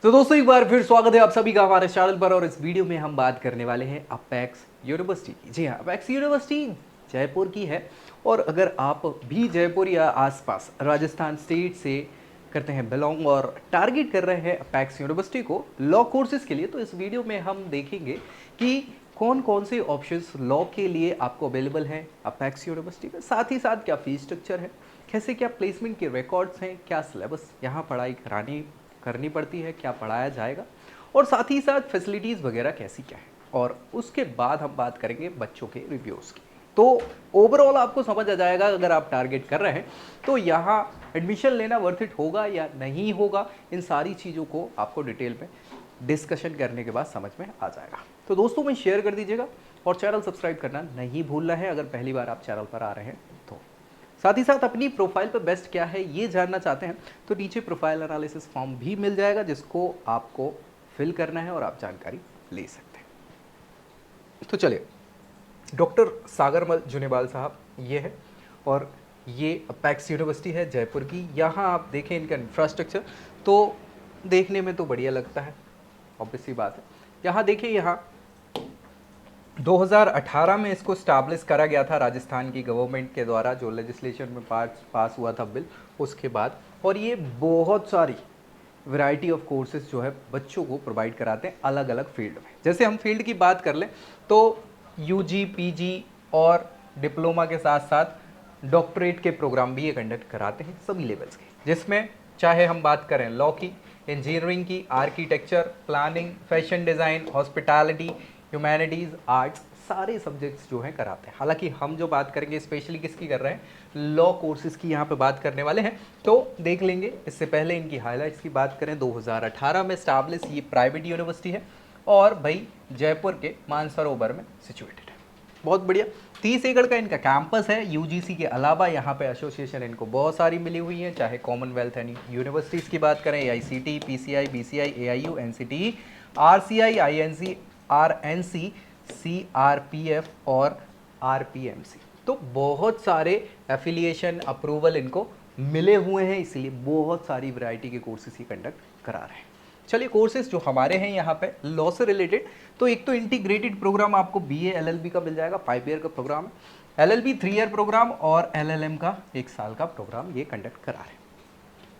तो दोस्तों एक बार फिर स्वागत है आप सभी का हमारे चैनल पर। और इस वीडियो में हम बात करने वाले हैं अपेक्स यूनिवर्सिटी की। जी हाँ, अपेक्स यूनिवर्सिटी जयपुर की है। और अगर आप भी जयपुर या आसपास राजस्थान स्टेट से करते हैं बिलोंग और टारगेट कर रहे हैं अपेक्स यूनिवर्सिटी को लॉ कोर्सेज के लिए, तो इस वीडियो में हम देखेंगे कि कौन कौन से ऑप्शंस लॉ के लिए आपको अवेलेबल हैं अपेक्स यूनिवर्सिटी में, साथ ही साथ क्या फीस स्ट्रक्चर है, कैसे क्या प्लेसमेंट के रिकॉर्ड्स हैं, क्या सिलेबस यहाँ पढ़ाई करनी पड़ती है, क्या पढ़ाया जाएगा, और साथ ही साथ फैसिलिटीज़ वगैरह कैसी क्या है। और उसके बाद हम बात करेंगे बच्चों के रिव्यूज़ की। तो ओवरऑल आपको समझ आ जाएगा अगर आप टारगेट कर रहे हैं तो यहाँ एडमिशन लेना वर्थ इट होगा या नहीं होगा। इन सारी चीज़ों को आपको डिटेल में डिस्कशन करने के बाद समझ में आ जाएगा। तो दोस्तों में शेयर कर दीजिएगा और चैनल सब्सक्राइब करना नहीं भूलना है अगर पहली बार आप चैनल पर आ रहे हैं तो। साथ ही साथ अपनी प्रोफाइल पर बेस्ट क्या है ये जानना चाहते हैं तो नीचे प्रोफाइल एनालिसिस फॉर्म भी मिल जाएगा जिसको आपको फिल करना है और आप जानकारी ले सकते हैं। तो चलिए, डॉक्टर सागरमल जुनेवाल साहब ये है और ये अपेक्स यूनिवर्सिटी है जयपुर की। यहाँ आप देखें इनका इंफ्रास्ट्रक्चर तो देखने में तो बढ़िया लगता है, ऑब्वियस सी बात है। यहाँ देखिए, यहाँ 2018 में इसको स्टैब्लिश करा गया था राजस्थान की गवर्नमेंट के द्वारा, जो लेजिस्लेशन में पास हुआ था बिल उसके बाद। और ये बहुत सारी वैरायटी ऑफ कोर्सेज जो है बच्चों को प्रोवाइड कराते हैं अलग अलग फील्ड में। जैसे हम फील्ड की बात कर लें तो यूजी, पीजी और डिप्लोमा के साथ साथ डॉक्टरेट के प्रोग्राम भी ये कंडक्ट कराते हैं सभी लेवल्स के, जिसमें चाहे हम बात करें लॉ की, इंजीनियरिंग की, architecture, planning, fashion design, hospitality, humanities, arts, सारे सब्जेक्ट्स जो हैं कराते हैं। हालांकि हम जो बात करेंगे स्पेशली किसकी कर रहे हैं, लॉ कोर्सेज की यहाँ पे बात करने वाले हैं। तो देख लेंगे, इससे पहले इनकी हाइलाइट्स की बात करें, 2018 में स्टैब्लिश ये प्राइवेट यूनिवर्सिटी है और भाई जयपुर के मानसरोवर में सिचुएटेड है। बहुत बढ़िया। 30 एकड़ का इनका कैंपस है। यूजीसी के अलावा यहाँ पे एसोसिएशन इनको बहुत सारी मिली हुई है, चाहे कॉमनवेल्थ एंड यूनिवर्सिटीज़ की बात करें, AICTE, PCI, BCI, AIU, NCTE, RCI, INC, RNC, CRPF और RPMC। तो बहुत सारे एफिलिएशन अप्रूवल इनको मिले हुए हैं, इसलिए बहुत सारी वैरायटी के कोर्सेज ही कंडक्ट करा रहे हैं। चलिए, कोर्सेज जो हमारे हैं यहाँ पे लॉ से रिलेटेड, तो एक तो इंटीग्रेटेड प्रोग्राम आपको BA LLB का मिल जाएगा, 5 ईयर का प्रोग्राम है। LLB 3 ईयर प्रोग्राम और LLM का 1 साल का प्रोग्राम ये कंडक्ट करा रहे हैं।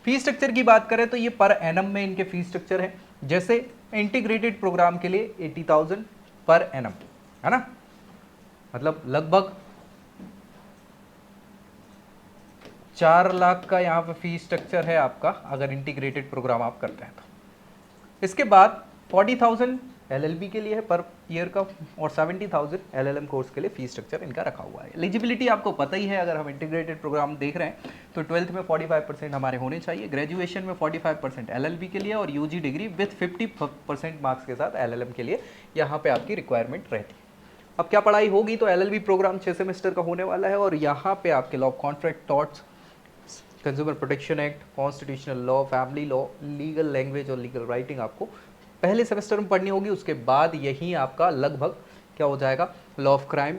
फीस स्ट्रक्चर की बात करें तो ये पर एनम में इनके फीस स्ट्रक्चर है। जैसे इंटीग्रेटेड प्रोग्राम के लिए 80,000 पर एनम है ना, मतलब लगभग 4 लाख का यहाँ पे फीस स्ट्रक्चर है आपका अगर इंटीग्रेटेड प्रोग्राम आप करते हैं तो। इसके बाद 40,000 LLB के लिए है पर ईयर का और 70,000 LLM कोर्स के लिए फीस स्ट्रक्चर इनका रखा हुआ है। एलिजिबिलिटी आपको पता ही है, अगर हम इंटीग्रेटेड प्रोग्राम देख रहे हैं तो 12th में 45% हमारे होने चाहिए, ग्रेजुएशन में 45% LLB के लिए और UG डिग्री विथ 50% मार्क्स के साथ LLM के लिए यहाँ पे आपकी रिक्वायरमेंट रहती है। अब क्या पढ़ाई होगी, तो LLB प्रोग्राम 6 सेमेस्टर का होने वाला है और यहाँ पे आपके law contract, torts, consumer protection act, constitutional law, family law, legal language और लीगल राइटिंग आपको पहले सेमेस्टर में पढ़नी होगी। उसके बाद यही आपका लगभग क्या हो जाएगा, law of crime,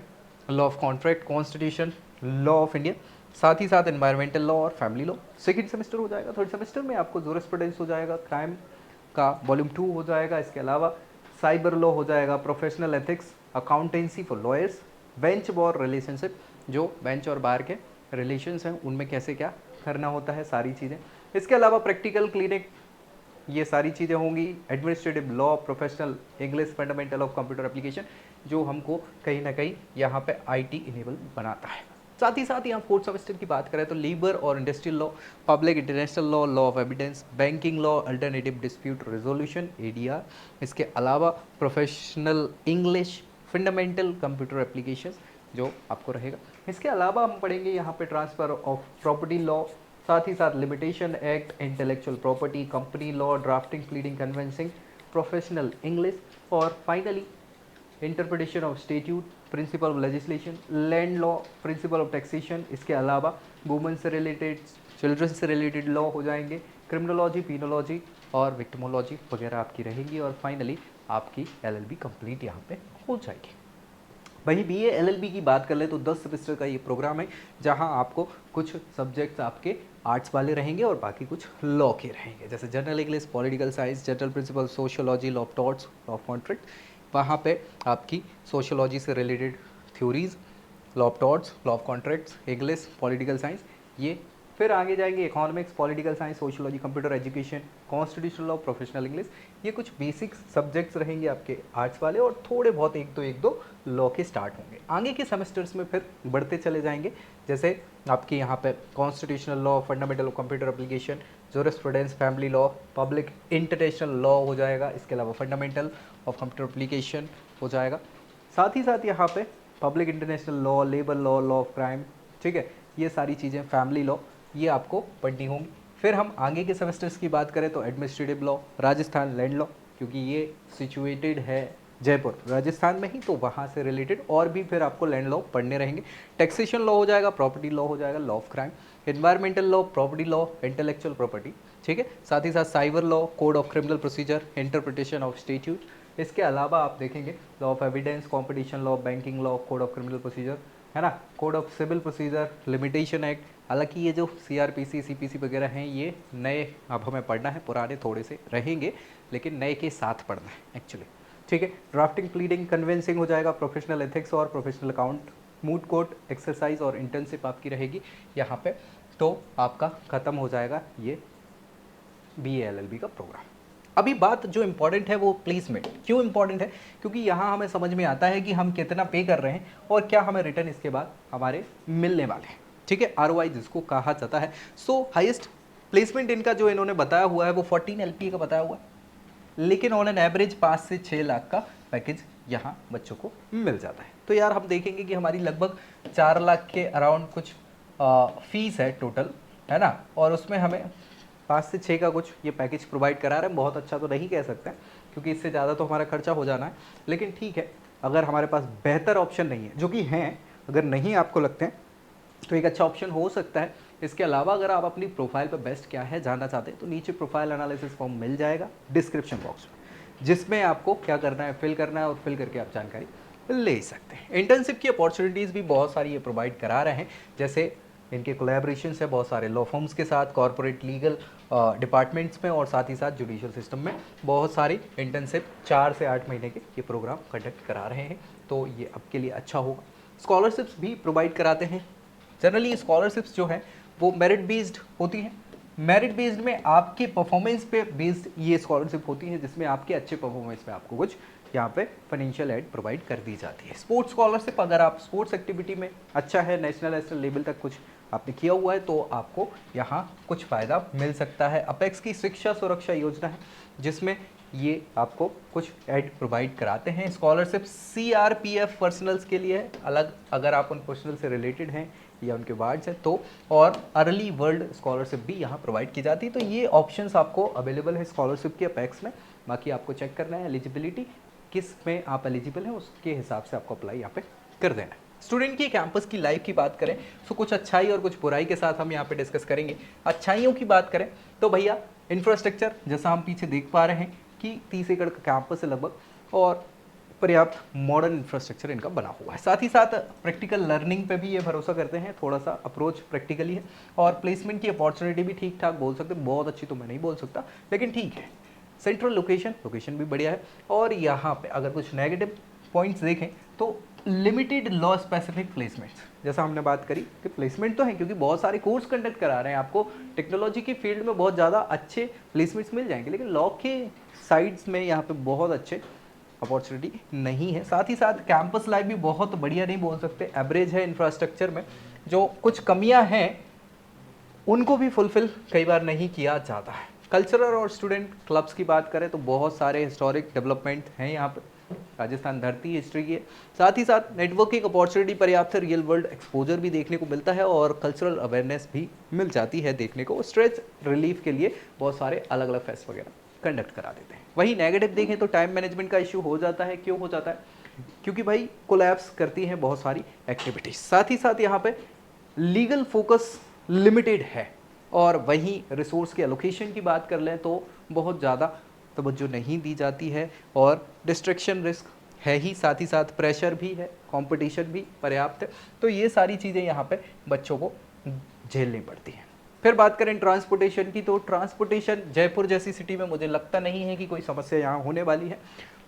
law of contract, constitution, law of India, साथ ही साथ एनवायरमेंटल लॉ और फैमिली लॉ सेकेंड सेमेस्टर हो जाएगा। थर्ड सेमेस्टर में आपको जूरिस्प्रूडेंस हो जाएगा, क्राइम का वॉल्यूम 2 हो जाएगा। इसके अलावा साइबर लॉ हो जाएगा, professional ethics, accountancy for lawyers, bench bar relationship, जो बेंच और बार के रिलेशंस हैं उनमें कैसे क्या करना होता है, सारी चीज़ें। इसके अलावा प्रैक्टिकल क्लिनिक, ये सारी चीज़ें होंगी। Administrative law, professional English, fundamental of computer application, जो हमको कहीं ना कहीं यहाँ पे IT इनेबल बनाता है। साथ ही साथ यहाँ फोर्थ सेमेस्टर की बात करें तो लीबर और industrial law, public international law, law of evidence, banking law, alternative dispute resolution ADR। इसके अलावा professional English, fundamental computer applications जो आपको रहेगा। इसके अलावा हम पढ़ेंगे यहाँ पे ट्रांसफ़र ऑफ प्रॉपर्टी लॉ, साथ ही साथ limitation act, intellectual property, company law, drafting, pleading, conveyancing, professional English और finally interpretation of statute, principle of legislation, land law, principle of taxation. इसके अलावा वुमेन से रिलेटेड, चिल्ड्रन से रिलेटेड लॉ हो जाएंगे, क्रिमिनोलॉजी, पीनोलॉजी और विक्टिमोलॉजी वगैरह आपकी रहेंगी और फाइनली आपकी LLB कंप्लीट यहाँ पे हो जाएगी। वहीं BA LLB की बात कर ले तो 10 सेमेस्टर का ये प्रोग्राम है, जहां आपको कुछ सब्जेक्ट्स आपके आर्ट्स वाले रहेंगे और बाकी कुछ लॉ के रहेंगे, जैसे general English, political science, general principle, sociology, law of torts, law of contract. वहाँ पे आपकी सोशियोलॉजी से related theories, law of torts, law of contracts, English, political science, ये फिर आगे जाएंगे economics, political science, sociology, computer education, constitutional law, professional English. ये कुछ बेसिक सब्जेक्ट्स रहेंगे आपके आर्ट्स वाले, और थोड़े बहुत एक दो लॉ के स्टार्ट होंगे। आगे के सेमेस्टर्स में फिर बढ़ते चले जाएंगे, जैसे आपके यहाँ पे constitutional law, fundamental of computer application, jurisprudence, family law, public international law हो जाएगा। इसके अलावा फंडामेंटल ऑफ कंप्यूटर एप्लीकेशन हो जाएगा। साथ ही साथ यहाँ पे public international law, labour law, law of crime, ठीक है, ये सारी चीज़ें, फैमिली लॉ, ये आपको पढ़नी होंगी। फिर हम आगे के सेमेस्टर्स की बात करें तो administrative law, Rajasthan land law, क्योंकि ये सिचुएटेड है जयपुर राजस्थान में ही, तो वहाँ से रिलेटेड और भी फिर आपको लैंड लॉ पढ़ने रहेंगे। टैक्सेशन लॉ हो जाएगा, प्रॉपर्टी लॉ हो जाएगा, law of crime, environmental law, property law, intellectual property, ठीक है। साथ ही साथ cyber law, code of criminal procedure, interpretation of statute. इसके अलावा आप देखेंगे law of evidence, competition law, banking law, code of criminal procedure, है ना, code of civil procedure, limitation act. हालांकि ये जो CRPC, CPC वगैरह हैं ये नए अब हमें पढ़ना है, पुराने थोड़े से रहेंगे लेकिन नए के साथ पढ़ना है एक्चुअली, ठीक है। ड्राफ्टिंग, प्लीडिंग, कन्वेंसिंग हो जाएगा, प्रोफेशनल एथिक्स और professional account, moot court, exercise और इंटर्नशिप आपकी रहेगी यहाँ पे। तो आपका ख़त्म हो जाएगा ये BA LLB का प्रोग्राम। अभी बात जो इम्पॉर्टेंट है वो प्लेसमेंट। क्यों इम्पॉर्टेंट है? क्योंकि यहाँ हमें समझ में आता है कि हम कितना पे कर रहे हैं और क्या हमें रिटर्न इसके बाद हमारे मिलने वाले हैं, ठीक है, ROI जिसको कहा जाता है। सो हाईएस्ट प्लेसमेंट इनका जो इन्होंने बताया हुआ है वो 14 LPA का बताया हुआ है, लेकिन ऑन एन एवरेज 5 से 6 लाख का पैकेज यहाँ बच्चों को मिल जाता है। तो यार हम देखेंगे कि हमारी लगभग 4 लाख के अराउंड कुछ फीस है टोटल, है ना, और उसमें हमें 5 से 6 का कुछ ये पैकेज प्रोवाइड करा रहे हैं। बहुत अच्छा तो नहीं कह सकते क्योंकि इससे ज़्यादा तो हमारा खर्चा हो जाना है, लेकिन ठीक है, अगर हमारे पास बेहतर ऑप्शन नहीं है, जो कि हैं, अगर नहीं आपको लगते हैं तो एक अच्छा ऑप्शन हो सकता है। इसके अलावा अगर आप अपनी प्रोफाइल पर बेस्ट क्या है जानना चाहते हैं तो नीचे प्रोफाइल एनालिसिस फॉर्म मिल जाएगा डिस्क्रिप्शन बॉक्स में, जिसमें आपको क्या करना है, फिल करना है और फिल करके आप जानकारी ले सकते हैं। इंटर्नशिप की अपॉर्चुनिटीज़ भी बहुत सारी ये प्रोवाइड करा रहे हैं, जैसे इनके कोलैबोरेशंस है बहुत सारे लॉ फर्म्स के साथ, कॉर्पोरेट लीगल डिपार्टमेंट्स में, और साथ ही साथ जुडिशियल सिस्टम में बहुत सारी इंटर्नशिप 4 से 8 महीने के ये प्रोग्राम कंडक्ट करा रहे हैं। तो ये आपके लिए अच्छा होगा। स्कॉलरशिप्स भी प्रोवाइड कराते हैं। जनरली स्कॉलरशिप्स जो है वो मेरिट बेस्ड होती हैं। मेरिट बेस्ड में आपके परफॉर्मेंस पे बेस्ड ये स्कॉलरशिप होती है, जिसमें आपके अच्छे परफॉर्मेंस पे आपको कुछ यहाँ पे फाइनेंशियल एड प्रोवाइड कर दी जाती है। स्पोर्ट्स स्कॉलरशिप, अगर आप स्पोर्ट्स एक्टिविटी में अच्छा है, नेशनल लेवल तक कुछ आपने किया हुआ है तो आपको यहाँ कुछ फ़ायदा मिल सकता है। अपेक्स की शिक्षा सुरक्षा योजना है जिसमें ये आपको कुछ एड प्रोवाइड कराते हैं। स्कॉलरशिप CRPF पर्सनल्स के लिए है अलग, अगर आप उन पर्सनल से रिलेटेड हैं या उनके वार्ड्स हैं तो, और अर्ली वर्ल्ड स्कॉलरशिप भी यहाँ प्रोवाइड की जाती है। तो ये ऑप्शंस आपको अवेलेबल है स्कॉलरशिप के अपेक्स में। बाकी आपको चेक करना है एलिजिबिलिटी, किस में आप एलिजिबल हैं उसके हिसाब से आपको अप्लाई यहाँ पे कर देना है। स्टूडेंट की कैंपस की लाइफ की बात करें तो कुछ अच्छाई और कुछ बुराई के साथ हम यहाँ पे डिस्कस करेंगे। अच्छाइयों की बात करें तो भैया इंफ्रास्ट्रक्चर, जैसा हम पीछे देख पा रहे हैं कि 30 एकड़ का कैंपस है लगभग, और पर्याप्त मॉडर्न इंफ्रास्ट्रक्चर इनका बना हुआ है। साथ ही साथ प्रैक्टिकल लर्निंग पे भी ये भरोसा करते हैं, थोड़ा सा अप्रोच प्रैक्टिकली है, और प्लेसमेंट की अपॉर्चुनिटी भी ठीक ठाक बोल सकते हैं, बहुत अच्छी तो मैं नहीं बोल सकता लेकिन ठीक है। सेंट्रल लोकेशन भी बढ़िया है। और यहाँ पे अगर कुछ नेगेटिव पॉइंट्स देखें तो लिमिटेड लॉ स्पेसिफिक प्लेसमेंट्स, जैसा हमने बात करी कि प्लेसमेंट तो है क्योंकि बहुत सारे कोर्स कंडक्ट करा रहे हैं, आपको टेक्नोलॉजी की फील्ड में बहुत ज़्यादा अच्छे प्लेसमेंट्स मिल जाएंगे, लेकिन लॉ के साइड्स में यहाँ पे बहुत अच्छे अपॉर्चुनिटी नहीं है। साथ ही साथ कैंपस लाइफ भी बहुत बढ़िया नहीं बोल सकते, एवरेज है। इंफ्रास्ट्रक्चर में जो कुछ कमियां हैं उनको भी फुलफिल कई बार नहीं किया जाता है। कल्चरल और स्टूडेंट क्लब्स की बात करें तो बहुत सारे हिस्टोरिक डेवलपमेंट हैं यहाँ पर, राजस्थान धरती हिस्ट्री की है। साथ ही साथ नेटवर्किंग अपॉर्चुनिटी पर्याप्त है, रियल वर्ल्ड एक्सपोजर भी देखने को मिलता है और कल्चरल अवेयरनेस भी मिल जाती है देखने को। स्ट्रेस रिलीफ के लिए बहुत सारे अलग अलग फेस्ट वगैरह कंडक्ट करा देते हैं। वही नेगेटिव देखें तो टाइम मैनेजमेंट का इश्यू हो जाता है। क्यों हो जाता है? क्योंकि भाई कोलैप्स करती हैं बहुत सारी एक्टिविटीज। साथ ही साथ यहाँ पे लीगल फोकस लिमिटेड है, और वहीं रिसोर्स के एलोकेशन की बात कर लें तो बहुत ज़्यादा तवज्जो नहीं दी जाती है, और डिस्ट्रैक्शन रिस्क है ही, साथ ही साथ प्रेशर भी है, कंपटीशन भी पर्याप्त है। तो ये सारी चीज़ें यहाँ पे बच्चों को झेलनी पड़ती हैं। फिर बात करें ट्रांसपोर्टेशन की, तो ट्रांसपोर्टेशन जयपुर जैसी सिटी में मुझे लगता नहीं है कि कोई समस्या यहाँ होने वाली है।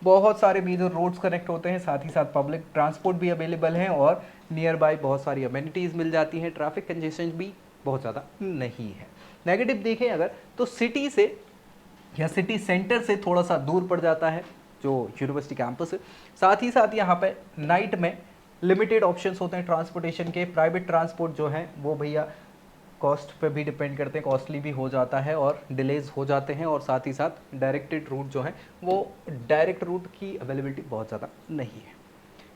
बहुत सारे मेजर रोड्स कनेक्ट होते हैं, साथ ही साथ पब्लिक ट्रांसपोर्ट भी अवेलेबल हैं और नियर बाय बहुत सारी अमेनिटीज़ मिल जाती हैं। ट्रैफिक कंजेशन भी बहुत ज़्यादा नहीं है। नेगेटिव देखें अगर तो सिटी से या सिटी सेंटर से थोड़ा सा दूर पड़ जाता है जो यूनिवर्सिटी कैंपस है। साथ ही साथ यहाँ पे नाइट में लिमिटेड ऑप्शंस होते हैं ट्रांसपोर्टेशन के। प्राइवेट ट्रांसपोर्ट जो है वो भैया कॉस्ट पे भी डिपेंड करते हैं, कॉस्टली भी हो जाता है और डिलेज हो जाते हैं। और साथ ही साथ डायरेक्टेड रूट जो है वो डायरेक्ट रूट की अवेलेबिलिटी बहुत ज़्यादा नहीं है।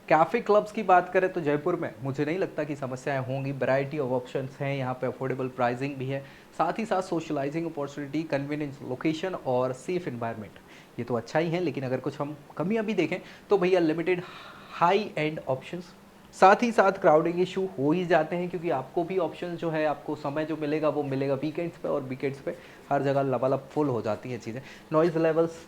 कैफ़े क्लब्स की बात करें तो जयपुर में मुझे नहीं लगता कि समस्याएं होंगी। वैरायटी ऑफ ऑप्शंस हैं यहाँ पे, अफोर्डेबल प्राइसिंग भी है, साथ ही साथ सोशलाइजिंग अपॉर्चुनिटी, कन्वीनियंस, लोकेशन और सेफ इन्वायरमेंट, ये तो अच्छा ही है। लेकिन अगर कुछ हम कमियां भी देखें तो भैया लिमिटेड हाई एंड ऑप्शंस, साथ ही साथ क्राउडिंग इशू हो ही जाते हैं क्योंकि आपको भी ऑप्शन जो है, आपको समय जो मिलेगा वो मिलेगा वीकेंड्स पे, और वीकेंड्स पे हर जगह लबालब फुल हो जाती हैं चीज़ें। नॉइज़ लेवल्स,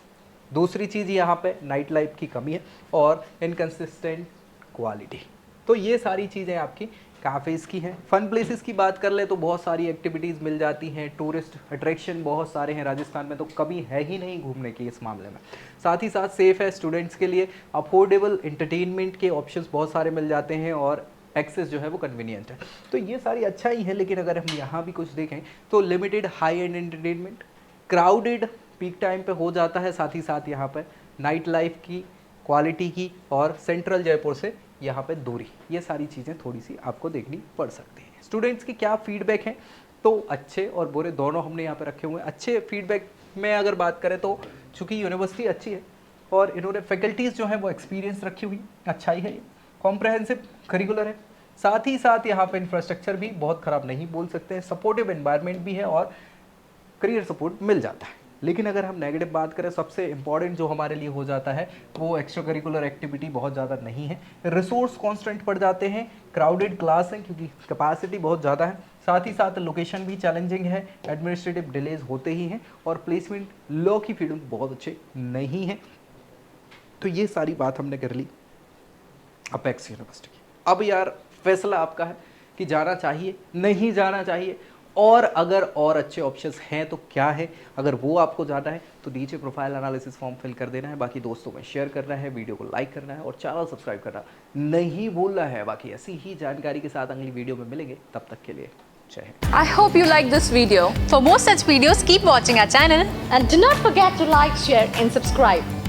दूसरी चीज़ यहाँ पे नाइट लाइफ की कमी है और इनकन्सिस्टेंट क्वालिटी। तो ये सारी चीज़ें आपकी काफ़ेज़ की हैं। फन प्लेसेस की बात कर ले तो बहुत सारी एक्टिविटीज़ मिल जाती हैं, टूरिस्ट अट्रैक्शन बहुत सारे हैं राजस्थान में, तो कमी है ही नहीं घूमने की इस मामले में। साथ ही साथ सेफ़ है स्टूडेंट्स के लिए, अफोर्डेबल एंटरटेनमेंट के ऑप्शंस बहुत सारे मिल जाते हैं और एक्सेस जो है वो कन्वीनियंट है। तो ये सारी अच्छा ही है। लेकिन अगर हम यहाँ भी कुछ देखें तो limited high and entertainment, crowded peak time पे हो जाता है, साथ ही साथ यहाँ पे नाइट लाइफ की क्वालिटी की और सेंट्रल जयपुर से यहाँ पे दूरी, ये सारी चीज़ें थोड़ी सी आपको देखनी पड़ सकती हैं। स्टूडेंट्स की क्या फीडबैक हैं, तो अच्छे और बुरे दोनों हमने यहाँ पे रखे हुए हैं। अच्छे फीडबैक में अगर बात करें तो चूँकि यूनिवर्सिटी अच्छी है और इन्होंने फैकल्टीज़ जो है वो एक्सपीरियंस रखी हुई, अच्छा ही है ये, कॉम्प्रहेंसिव करिकुलर है। साथ ही साथ यहाँ पे इंफ्रास्ट्रक्चर भी बहुत ख़राब नहीं बोल सकते हैं, सपोर्टिव एनवायरनमेंट भी है और करियर सपोर्ट मिल जाता है। लेकिन अगर हम नेगेटिव बात करें, सबसे इंपॉर्टेंट जो हमारे लिए हो जाता है वो एक्स्ट्रा करिकुलर एक्टिविटी बहुत ज़्यादा नहीं है, रिसोर्स कॉन्स्टेंट पड़ जाते हैं, क्राउडेड क्लास है क्योंकि कैपेसिटी बहुत ज़्यादा है, साथ ही साथ लोकेशन भी चैलेंजिंग है, एडमिनिस्ट्रेटिव डिलेज होते ही हैं और प्लेसमेंट लॉ की फील्ड बहुत अच्छे नहीं है। तो ये सारी बात हमने कर ली अपेक्स यूनिवर्सिटी की। अब यार फैसला आपका है कि जाना चाहिए नहीं जाना चाहिए, और अगर और अच्छे ऑप्शंस हैं तो क्या है। अगर वो आपको जाना है तो नीचे प्रोफाइल एनालिसिस फॉर्म फिल कर देना है, बाकी दोस्तों में शेयर करना है, वीडियो को लाइक करना है और चैनल सब्सक्राइब करना नहीं भूलना है। बाकी ऐसी ही जानकारी के साथ अगली वीडियो में मिलेंगे, तब तक के लिए जय Hind. I hope you like this video. For more such videos, keep watching our channel And do not forget to like, share and subscribe.